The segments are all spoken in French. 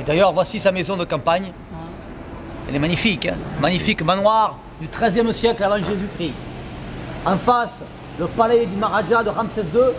D'ailleurs, voici sa maison de campagne. Elle est magnifique, hein, magnifique manoir du XIIIe siècle avant Jésus-Christ. En face, le palais du Maharaja de Ramsès II.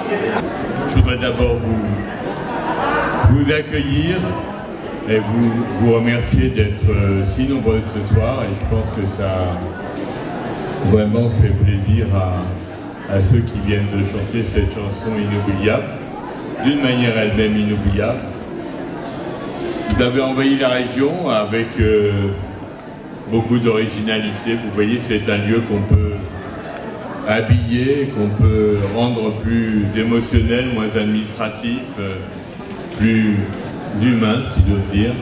Je voudrais d'abord vous accueillir et vous remercier d'être si nombreux ce soir, et je pense que ça vraiment fait plaisir à ceux qui viennent de chanter cette chanson inoubliable, d'une manière elle-même inoubliable. Vous avez envahi la région avec beaucoup d'originalité. Vous voyez, c'est un lieu qu'on peut habiller, qu'on peut rendre plus émotionnel, moins administratif, plus humain, si j'ose dire.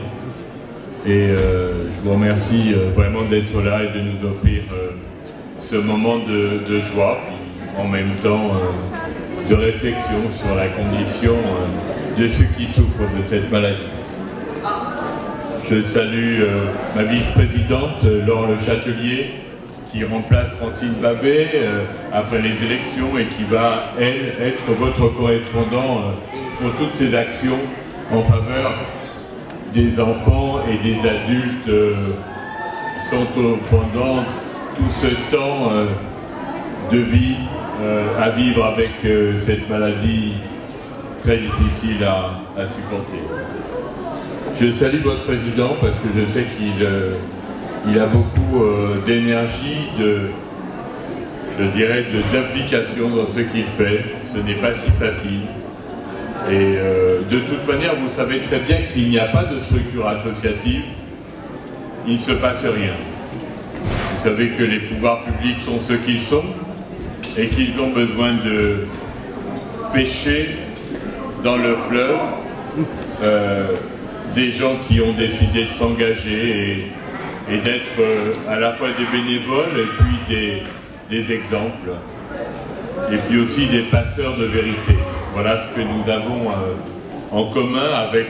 Et je vous remercie vraiment d'être là et de nous offrir ce moment de joie, puis en même temps de réflexion sur la condition de ceux qui souffrent de cette maladie. Je salue ma vice-présidente, Laure Le Châtelier, qui remplace Francine Bavet après les élections et qui va, elle, être votre correspondant pour toutes ces actions en faveur des enfants et des adultes qui sont pendant tout ce temps de vie à vivre avec cette maladie très difficile à supporter. Je salue votre président parce que je sais qu'il a beaucoup d'énergie, je dirais, d'implication dans ce qu'il fait. Ce n'est pas si facile. Et de toute manière, vous savez très bien que s'il n'y a pas de structure associative, il ne se passe rien. Vous savez que les pouvoirs publics sont ce qu'ils sont et qu'ils ont besoin de pêcher dans le fleuve des gens qui ont décidé de s'engager et d'être à la fois des bénévoles et puis des exemples, et puis aussi des passeurs de vérité. Voilà ce que nous avons en commun avec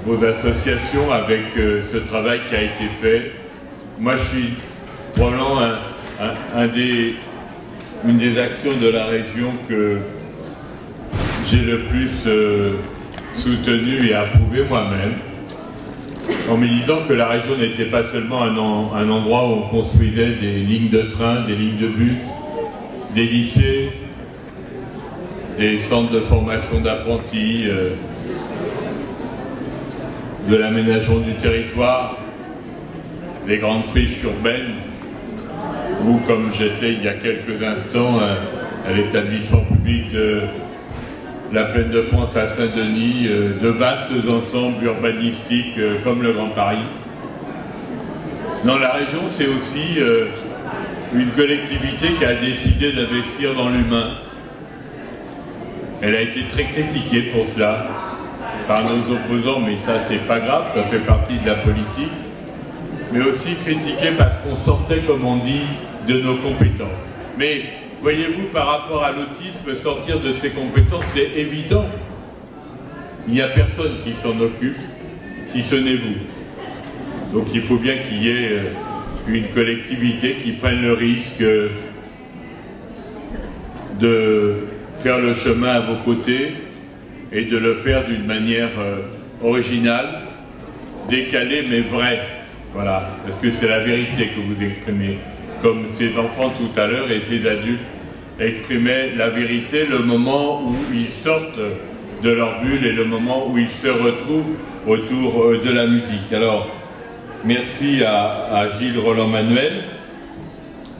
vos associations, avec ce travail qui a été fait. Moi, je suis probablement une des actions de la région que j'ai le plus soutenu et approuvé moi-même, en me disant que la région n'était pas seulement un endroit où on construisait des lignes de train, des lignes de bus, des lycées, des centres de formation d'apprentis, de l'aménagement du territoire, des grandes friches urbaines, ou comme j'étais il y a quelques instants à l'établissement public de la Plaine de France à Saint-Denis, de vastes ensembles urbanistiques comme le Grand Paris. Dans la région, c'est aussi une collectivité qui a décidé d'investir dans l'humain. Elle a été très critiquée pour cela par nos opposants, mais ça c'est pas grave, ça fait partie de la politique. Mais aussi critiquée parce qu'on sortait, comme on dit, de nos compétences. Mais voyez-vous, par rapport à l'autisme, sortir de ses compétences, c'est évident. Il n'y a personne qui s'en occupe, si ce n'est vous. Donc il faut bien qu'il y ait une collectivité qui prenne le risque de faire le chemin à vos côtés et de le faire d'une manière originale, décalée mais vraie. Voilà, parce que c'est la vérité que vous exprimez. Comme ces enfants tout à l'heure et ces adultes exprimaient la vérité, le moment où ils sortent de leur bulle et le moment où ils se retrouvent autour de la musique. Alors, merci à Gilles Roland-Manuel,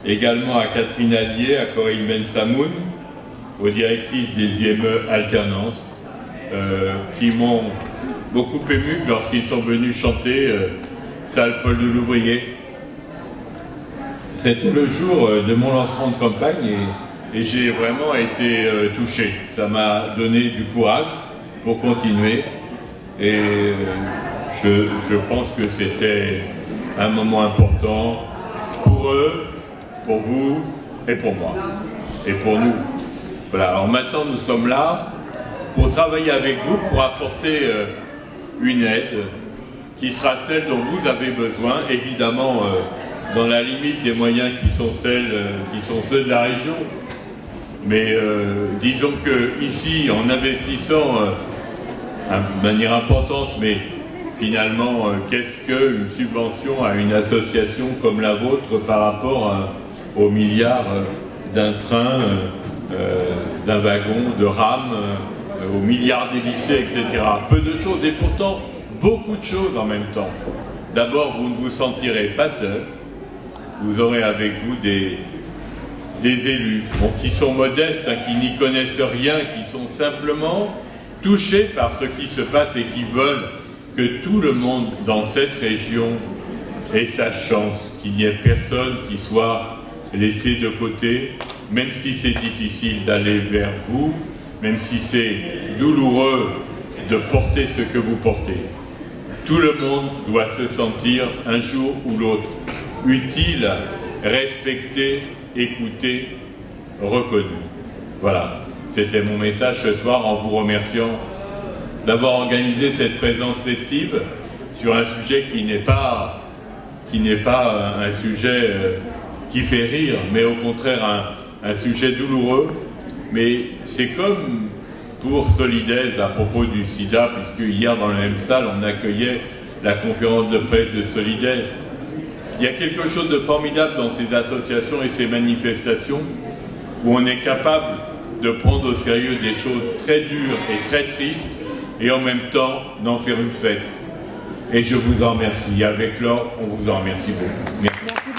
également à Catherine Allier, à Corinne Bensamoun, aux directrices des IME Alternance, qui m'ont beaucoup ému lorsqu'ils sont venus chanter Salle Paul de l'Ouvrier. C'était le jour de mon lancement de campagne et j'ai vraiment été touché. Ça m'a donné du courage pour continuer et je pense que c'était un moment important pour eux, pour vous et pour moi et pour nous. Voilà, alors maintenant nous sommes là pour travailler avec vous, pour apporter une aide qui sera celle dont vous avez besoin, évidemment dans la limite des moyens qui sont ceux de la région. Mais disons que ici, en investissant de manière importante, mais finalement, qu'est-ce qu'une subvention à une association comme la vôtre par rapport aux milliards d'un train d'un wagon, de rames, aux milliards d'hélicés, etc. Peu de choses et pourtant beaucoup de choses en même temps. D'abord, vous ne vous sentirez pas seul. Vous aurez avec vous des élus qui sont modestes, qui n'y connaissent rien, qui sont simplement touchés par ce qui se passe et qui veulent que tout le monde dans cette région ait sa chance, qu'il n'y ait personne qui soit laissé de côté, même si c'est difficile d'aller vers vous, même si c'est douloureux de porter ce que vous portez. Tout le monde doit se sentir un jour ou l'autre utile, respecté, écouté, reconnu. Voilà, c'était mon message ce soir en vous remerciant d'avoir organisé cette présence festive sur un sujet qui n'est pas un sujet qui fait rire, mais au contraire un sujet douloureux. Mais c'est comme pour Solidaise à propos du sida, puisque hier dans la même salle on accueillait la conférence de presse de Solidaise. Il y a quelque chose de formidable dans ces associations et ces manifestations où on est capable de prendre au sérieux des choses très dures et très tristes et en même temps d'en faire une fête. Et je vous en remercie. Avec Laure, on vous en remercie beaucoup. Merci.